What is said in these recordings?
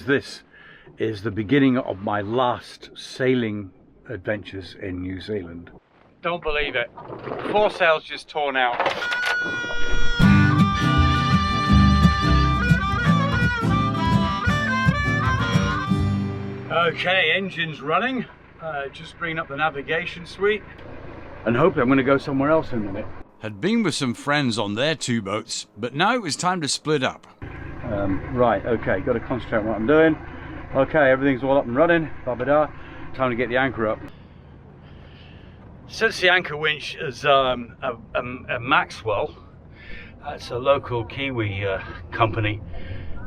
because this is the beginning of my last sailing adventures in New Zealand. Don't believe it. Foresail's just torn out. Okay, engine's running. Just bringing up the navigation suite. And hopefully I'm going to go somewhere else in a minute. Had been with some friends on their two boats, but now it was time to split up. Right, okay, got to concentrate on what I'm doing. Okay, everything's all up and running. Ba-ba-da. Time to get the anchor up. Since the anchor winch is a Maxwell, it's a local Kiwi company.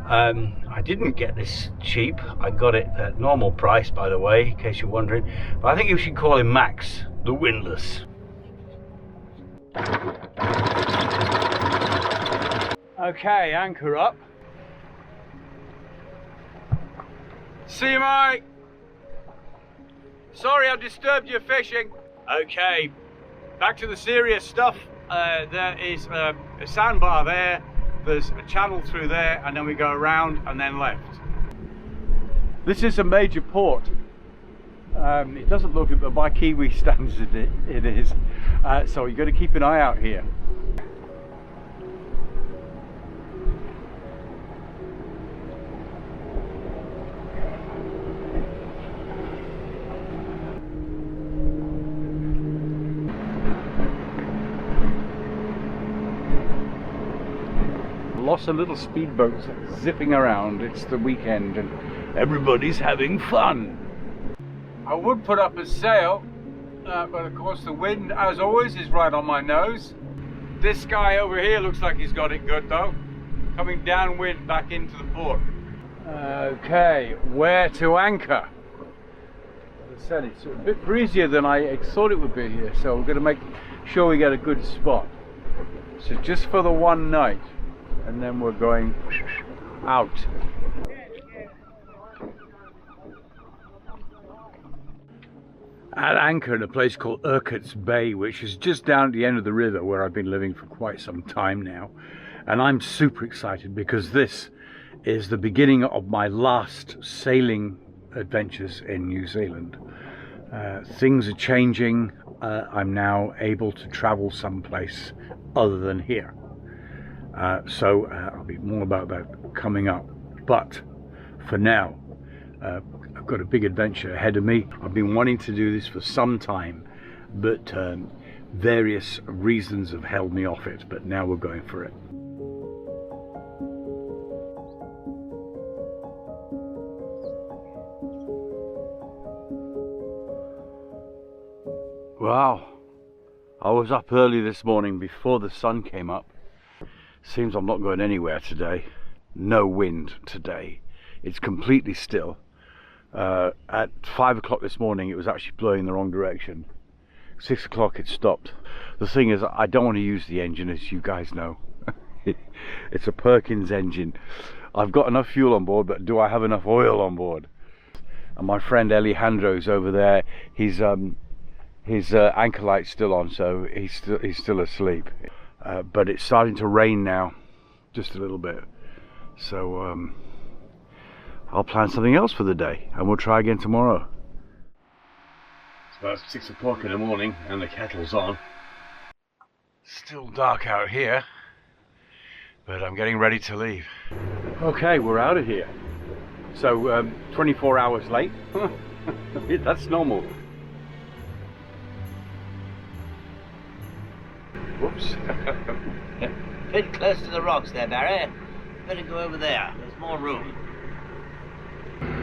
I didn't get this cheap. I got it at normal price, by the way, in case you're wondering. But I think you should call him Max, the windlass. Okay, anchor up. See you, mate. Sorry I've disturbed your fishing. Okay, back to the serious stuff. There is a sandbar there. There's a channel through there, and then we go around and then left. This is a major port. It doesn't look it, but by Kiwi standards it is. So you've got to keep an eye out here. Lots of little speedboats zipping around. It's the weekend and everybody's having fun. I would put up a sail, but of course the wind, as always, is right on my nose. This guy over here looks like he's got it good though, coming downwind back into the port. Okay, where to anchor? As I said, it's a bit breezier than I thought it would be here, so we're going to make sure we get a good spot. So just for the one night, and then we're going out. At anchor in a place called Urchins Bay, which is just down at the end of the river where I've been living for quite some time now. And I'm super excited because this is the beginning of my last sailing adventures in New Zealand. Things are changing. I'm now able to travel someplace other than here. So I'll be more about that coming up. But for now, I've got a big adventure ahead of me. I've been wanting to do this for some time, but various reasons have held me off it. But now we're going for it. Wow, I was up early this morning before the sun came up. Seems I'm not going anywhere today. No wind today. It's completely still. At 5 o'clock this morning it was actually blowing the wrong direction. 6 o'clock it stopped. The thing is, I don't want to use the engine, as you guys know. It's a Perkins engine. I've got enough fuel on board, but do I have enough oil on board? And my friend Alejandro's over there. His anchor light's still on, so he's still asleep. But it's starting to rain now, just a little bit. So I'll plan something else for the day, and we'll try again tomorrow. It's about 6 o'clock in the morning, and the kettle's on. Still dark out here, but I'm getting ready to leave. Okay, we're out of here. So 24 hours late. That's normal. Whoops. Bit close to the rocks there, Barry. Better go over there. There's more room.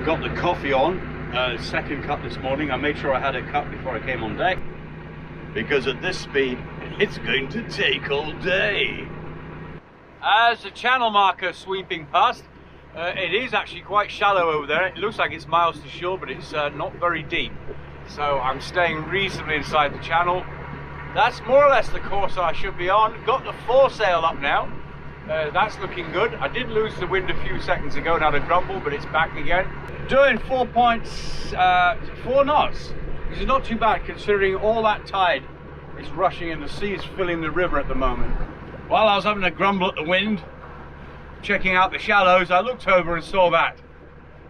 Got the coffee on. Second cup this morning. I made sure I had a cup before I came on deck, because at this speed it's going to take all day. As the channel marker sweeping past, it is actually quite shallow over there. It looks like it's miles to shore, but it's not very deep. So I'm staying reasonably inside the channel. That's more or less the course I should be on. Got the foresail up now. That's looking good. I did lose the wind a few seconds ago and had a grumble, but it's back again. Doing 4 knots, which is not too bad considering all that tide is rushing and the sea is filling the river at the moment. While I was having a grumble at the wind, checking out the shallows, I looked over and saw that.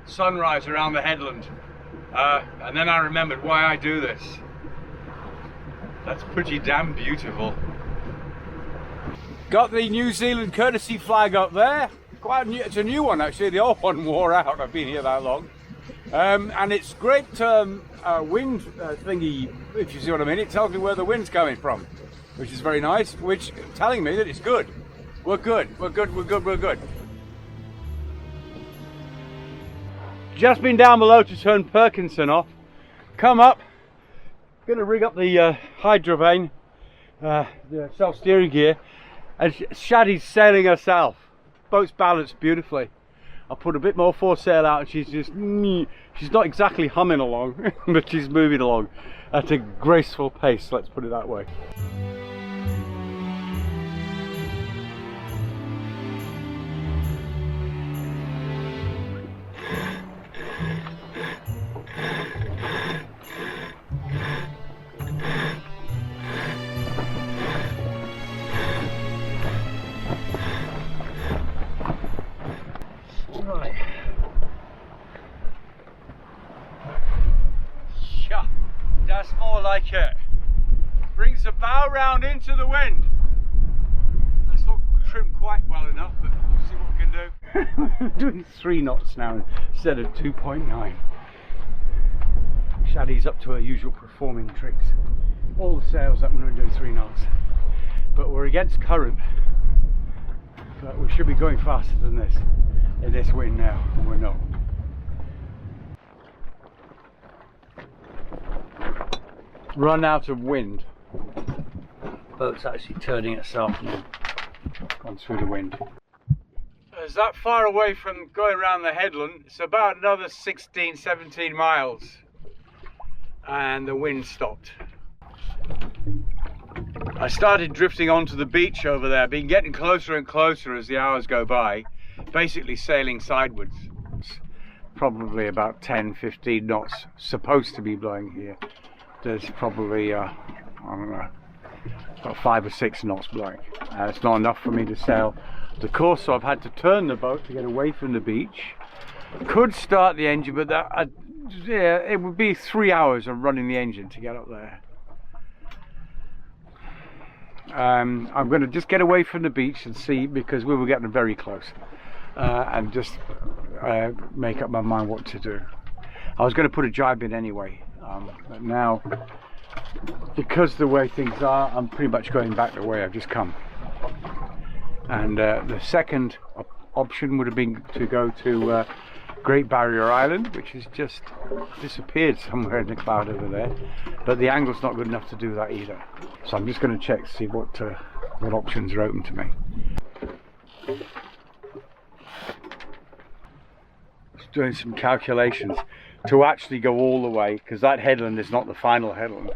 sunrise around the headland. And then I remembered why I do this. That's pretty damn beautiful. Got the New Zealand courtesy flag up there. Quite new, it's a new one actually, the old one wore out, I've been here that long. And it's great wind thingy, if you see what I mean. It tells me where the wind's coming from, which is very nice, which telling me that it's good. We're good, we're good, we're good, we're good. Just been down below to turn Perkinson off. Come up, gonna rig up the hydrovane, the self-steering gear, and Shaddy's sailing herself. Boat's balanced beautifully. I put a bit more foresail out and she's just, she's not exactly humming along, but she's moving along at a graceful pace, let's put it that way. That's more like it. Brings the bow round into the wind. That's not trimmed quite well enough, but we'll see what we can do. I'm doing 3 knots now instead of 2.9. Shaddy's up to her usual performing tricks. All the sails up when we're doing 3 knots. But we're against current. But we should be going faster than this in this wind now, and we're not. Run out of wind. Boat's actually turning itself now. Gone through the wind. It's that far away from going around the headland. It's about another 16, 17 miles. And the wind stopped. I started drifting onto the beach over there, been getting closer and closer as the hours go by, basically sailing sidewards. It's probably about 10, 15 knots supposed to be blowing here. There's probably, I don't know, about 5 or 6 knots blowing. It's not enough for me to sail the course, so I've had to turn the boat to get away from the beach. Could start the engine, but yeah, it would be 3 hours of running the engine to get up there. I'm going to just get away from the beach and see, because we were getting very close, and just make up my mind what to do. I was going to put a jibe in anyway. But now, because the way things are, I'm pretty much going back the way I've just come. And the second option would have been to go to Great Barrier Island, which has just disappeared somewhere in the cloud over there. But the angle's not good enough to do that either. So I'm just going to check to see what options are open to me. Just doing some calculations. To actually go all the way, because that headland is not the final headland,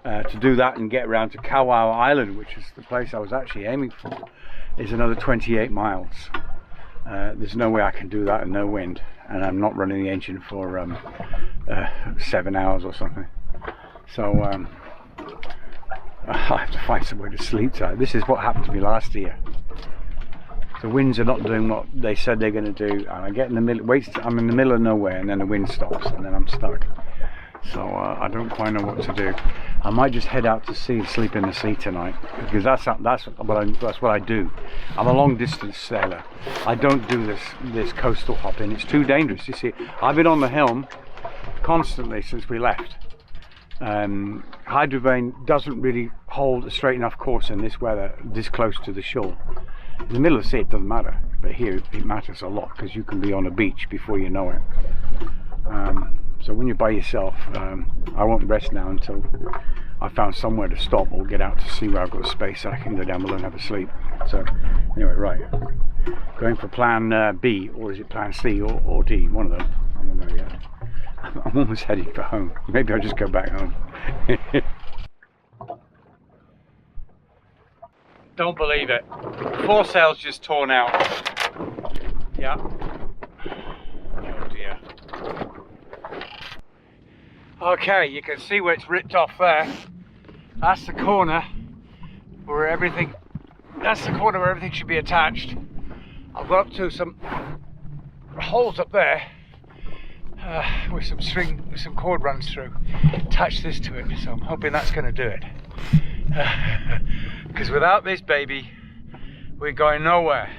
to do that and get around to Kawau Island, which is the place I was actually aiming for, is another 28 miles. There's no way I can do that in no wind, and I'm not running the engine for 7 hours or something. So I have to find somewhere to sleep tonight. This is what happened to me last year. The winds are not doing what they said they're going to do, and I get in the middle, I'm in the middle of nowhere, and then the wind stops, and then I'm stuck. So I don't quite know what to do. I might just head out to sea and sleep in the sea tonight, because that's what I do. I'm a long distance sailor. I don't do this coastal hopping. It's too dangerous. You see, I've been on the helm constantly since we left. Hydrovane doesn't really hold a straight enough course in this weather, this close to the shore. In the middle of the sea it doesn't matter, but here it matters a lot, because you can be on a beach before you know it. So when you're by yourself, I won't rest now until I found somewhere to stop or get out to sea where I've got space so I can go down below and have a sleep. So anyway, right, going for plan B, or is it plan C or D, one of them, I don't know yet. I'm almost heading for home. Maybe I'll just go back home. Don't believe it. Foresail's just torn out. Yeah. Oh dear. Okay, you can see where it's ripped off there. That's the corner where everything. That's the corner where everything should be attached. I've got up to some holes up there, with some string, with some cord runs through. Attach this to it, so I'm hoping that's going to do it. Because without this baby, we're going nowhere.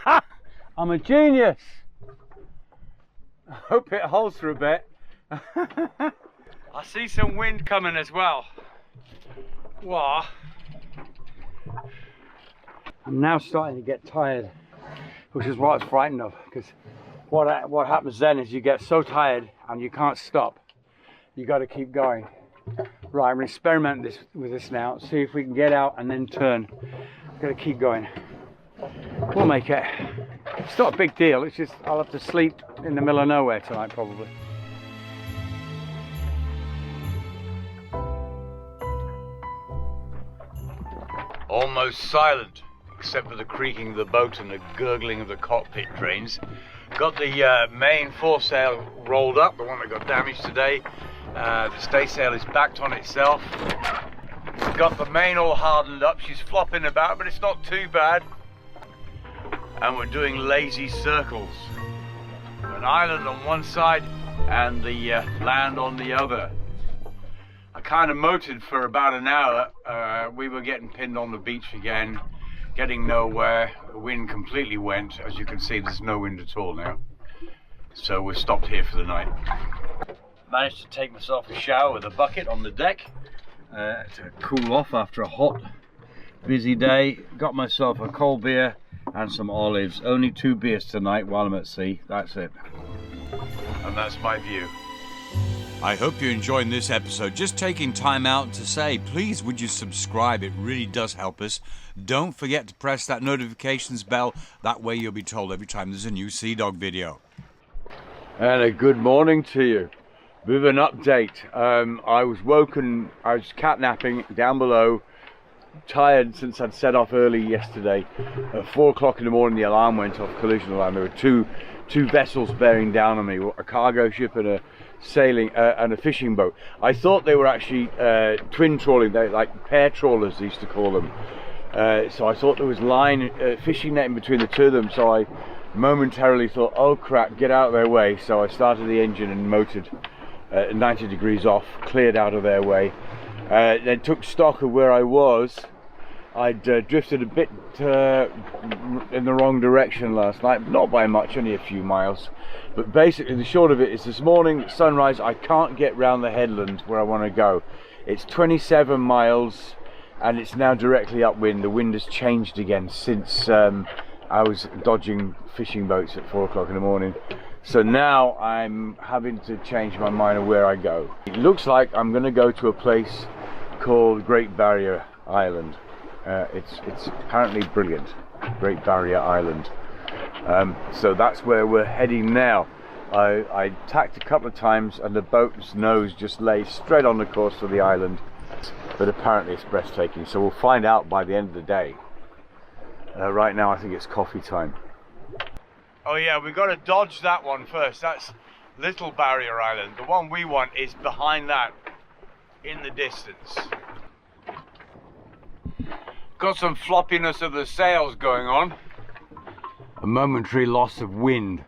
Ha! I'm a genius. I hope it holds for a bit. I see some wind coming as well. Wow. I'm now starting to get tired, which is what I was frightened of, because what happens then is you get so tired and you can't stop. You got to keep going. Right, I'm going to experiment with this now, see if we can get out and then turn. Got to keep going. We'll make it. It's not a big deal, it's just I'll have to sleep in the middle of nowhere tonight probably. Almost silent, except for the creaking of the boat and the gurgling of the cockpit drains. Got the main foresail rolled up, the one that got damaged today. The staysail is backed on itself. Got the main all hardened up, she's flopping about, but it's not too bad. And we're doing lazy circles. An island on one side and the land on the other. I kind of motored for about an hour. We were getting pinned on the beach again, getting nowhere. The wind completely went. As you can see, there's no wind at all now. So we're stopped here for the night. Managed to take myself a shower with a bucket on the deck to cool off after a hot, busy day. Got myself a cold beer and some olives. Only 2 beers tonight while I'm at sea. That's it. And that's my view. I hope you're enjoying this episode. Just taking time out to say, please would you subscribe? It really does help us. Don't forget to press that notifications bell. That way you'll be told every time there's a new Sea Dog video. And a good morning to you. Bit of an update. I was catnapping down below. Tired since I'd set off early yesterday. At 4 o'clock in the morning the alarm went off, collision alarm. There were two vessels bearing down on me, a cargo ship and a sailing and a fishing boat. I thought they were actually twin trawling, they like pair trawlers they used to call them. So I thought there was line fishing net in between the two of them, so I momentarily thought, oh crap, get out of their way. So I started the engine and motored 90 degrees off, cleared out of their way. Then took stock of where I was. I'd drifted a bit in the wrong direction last night, not by much, only a few miles. But basically the short of it is this morning, sunrise, I can't get round the headland where I want to go. It's 27 miles and it's now directly upwind. The wind has changed again since I was dodging fishing boats at 4 o'clock in the morning. So now I'm having to change my mind of where I go. It looks like I'm going to go to a place called Great Barrier Island. It's apparently brilliant, Great Barrier Island. So that's where we're heading now. I tacked a couple of times and the boat's nose just lay straight on the course of the island, but apparently it's breathtaking, so we'll find out by the end of the day. Right now I think it's coffee time. Oh yeah, we've got to dodge that one first. That's Little Barrier Island. The one we want is behind that in the distance. Got some floppiness of the sails going on. A momentary loss of wind.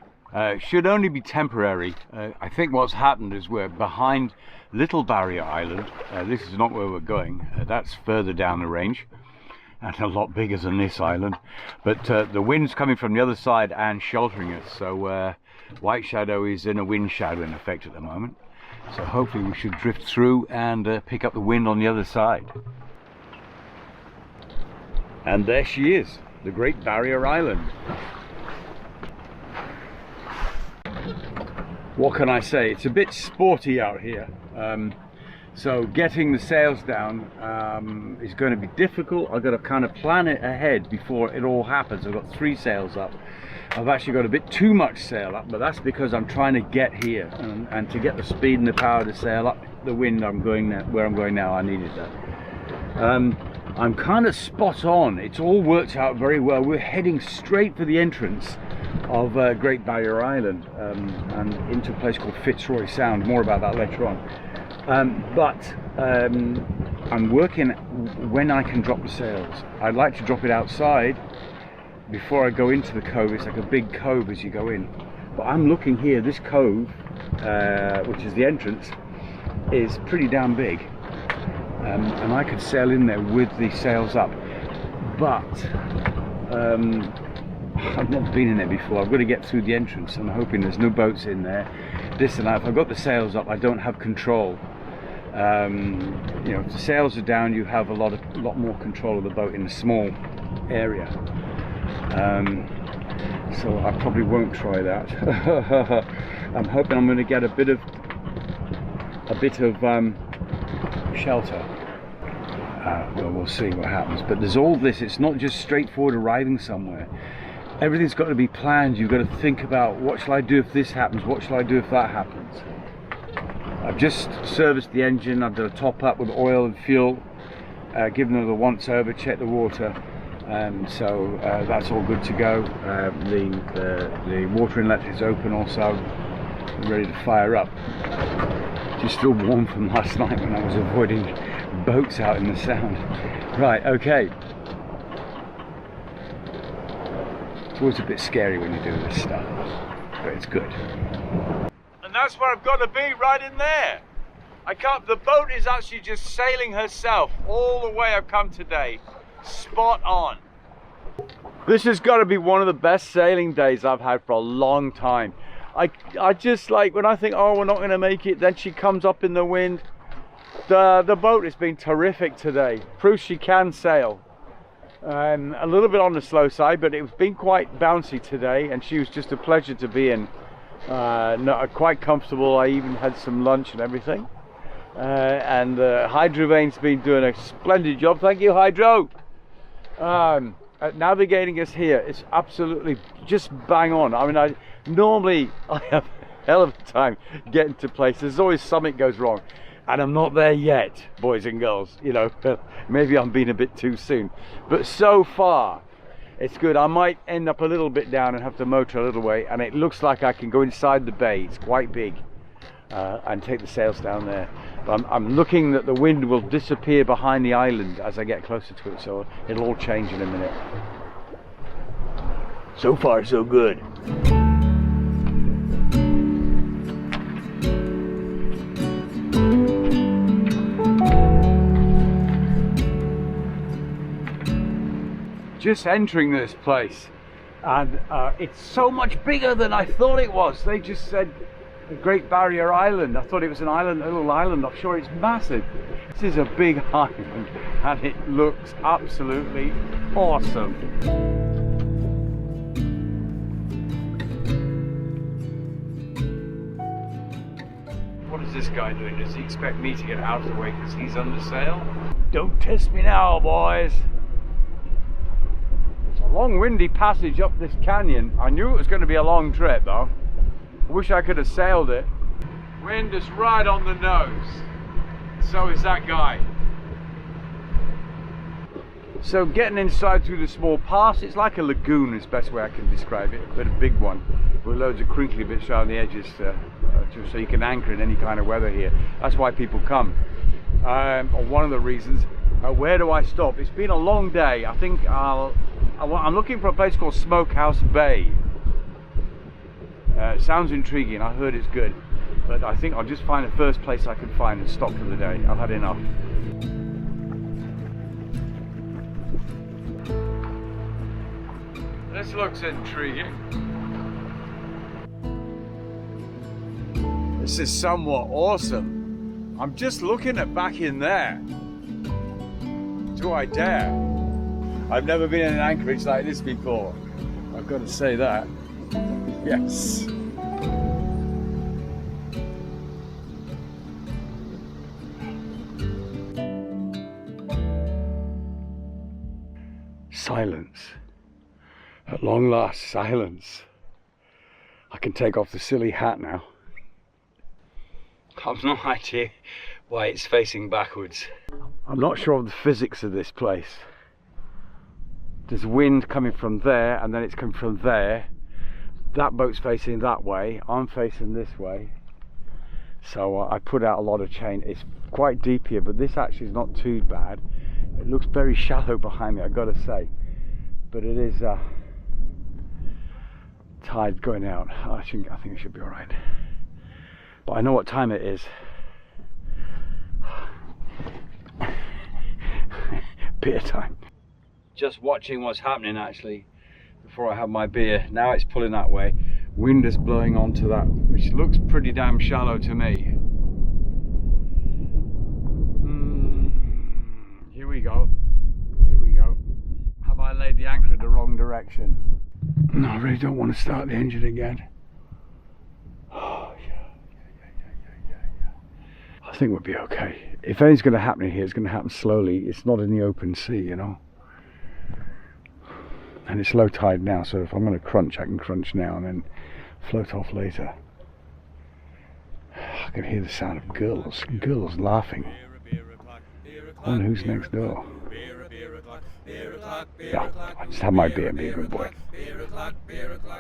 Should only be temporary. I think what's happened is we're behind Little Barrier Island. This is not where we're going. That's further down the range and a lot bigger than this island. But the wind's coming from the other side and sheltering us. So White Shadow is in a wind shadow in effect at the moment. So hopefully we should drift through and pick up the wind on the other side. And there she is, the Great Barrier Island. What can I say? It's a bit sporty out here. So getting the sails down is going to be difficult. I've got to kind of plan it ahead before it all happens. I've got 3 sails up. I've actually got a bit too much sail up, but that's because I'm trying to get here and to get the speed and the power to sail up the wind I'm going now, where I'm going now, I needed that. I'm kind of spot on. It's all worked out very well. We're heading straight for the entrance of Great Barrier Island and into a place called Fitzroy Sound. More about that later on. But I'm working when I can drop the sails. I'd like to drop it outside before I go into the cove. It's like a big cove as you go in. But I'm looking here, this cove, which is the entrance, is pretty damn big. And I could sail in there with the sails up. But I've never been in there before. I've got to get through the entrance. I'm hoping there's no boats in there. This and that. If I've got the sails up, I don't have control. You know, if the sails are down, you have a lot more control of the boat in a small area. So I probably won't try that. I'm hoping I'm going to get a bit of shelter. Well, we'll see what happens. But there's all this. It's not just straightforward arriving somewhere. Everything's got to be planned. You've got to think about, what shall I do if this happens? What shall I do if that happens? I've just serviced the engine. I've done a top up with oil and fuel, given it a once over, checked the water, so that's all good to go. The water inlet is open also, ready to fire up. Just still warm from last night when I was avoiding boats out in the sound. Right, okay. It's always a bit scary when you do this stuff, but it's good. And that's where I've got to be, right in there. I can't, the boat is actually just sailing herself all the way I've come today. Spot on. This has got to be one of the best sailing days I've had for a long time. I just, like, when I think, oh, we're not going to make it, then she comes up in the wind. The boat has been terrific today. Proves she can sail. A little bit on the slow side, but it's been quite bouncy today, and she was just a pleasure to be in. Quite comfortable. I even had some lunch and everything. And Hydrovane's been doing a splendid job. Thank you, Hydro. At navigating us here, it's absolutely just bang on. I mean, normally I have a hell of a time getting to places. There's always something goes wrong, and I'm not there yet, boys and girls. You know, maybe I'm being a bit too soon, but so far it's good. I might end up a little bit down and have to motor a little way, and it looks like I can go inside the bay. It's quite big, and take the sails down there. But I'm looking that the wind will disappear behind the island as I get closer to it, so it'll all change in a minute. So far, so good. Just entering this place, and it's so much bigger than I thought it was. They just said the Great Barrier Island. I thought it was an island, a little island offshore. It's massive. This is a big island, and it looks absolutely awesome. What is this guy doing? Does he expect me to get out of the way because he's under sail? Don't test me now, boys. It's a long, windy passage up this canyon. I knew it was going to be a long trip, though. I wish I could have sailed it. Wind is right on the nose. So is that guy. So getting inside through the small pass, it's like a lagoon is the best way I can describe it, but a big one with loads of crinkly bits around the edges so you can anchor in any kind of weather here. That's why people come. Or one of the reasons. Where do I stop? It's been a long day. I think I'm looking for a place called Smokehouse Bay. It sounds intriguing. I heard it's good, but I think I'll just find the first place I can find and stop for the day. I've had enough. This looks intriguing. This is somewhat awesome. I'm just looking at back in there. Do I dare? I've never been in an anchorage like this before. I've got to say that. Yes. Silence. At long last, silence. I can take off the silly hat now. I've no idea why it's facing backwards. I'm not sure of the physics of this place. There's wind coming from there, and then it's coming from there. That boat's facing that way, I'm facing this way. So I put out a lot of chain. It's quite deep here, but this actually is not too bad. It looks very shallow behind me, I've got to say, but it is tide going out. I think it should be all right. But I know what time it is. Beer time. Just watching what's happening actually before I have my beer. Now it's pulling that way. Wind is blowing onto that, which looks pretty damn shallow to me. Here we go. Here we go. Have I laid the anchor in the wrong direction? No, I really don't want to start the engine again. Oh, yeah. I think we'll be okay. If anything's going to happen here, it's going to happen slowly. It's not in the open sea, you know. And it's low tide now, so if I'm going to crunch, I can crunch now and then float off later. I can hear the sound of girls laughing. I wonder who's next door. Yeah, I just have my beer and be a good boy.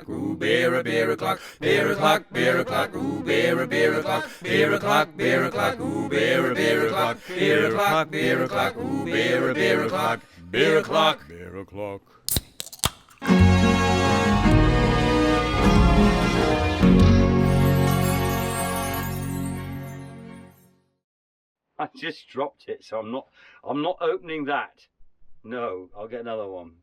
Ooh, beer o'clock, beer o'clock, beer o'clock, ooh, beer o'clock, beer o'clock, beer o'clock, ooh, beer o'clock, beer o'clock, beer o'clock, ooh, beer o'clock, beer o'clock, beer o'clock. I just dropped it, so I'm not opening that. No, I'll get another one.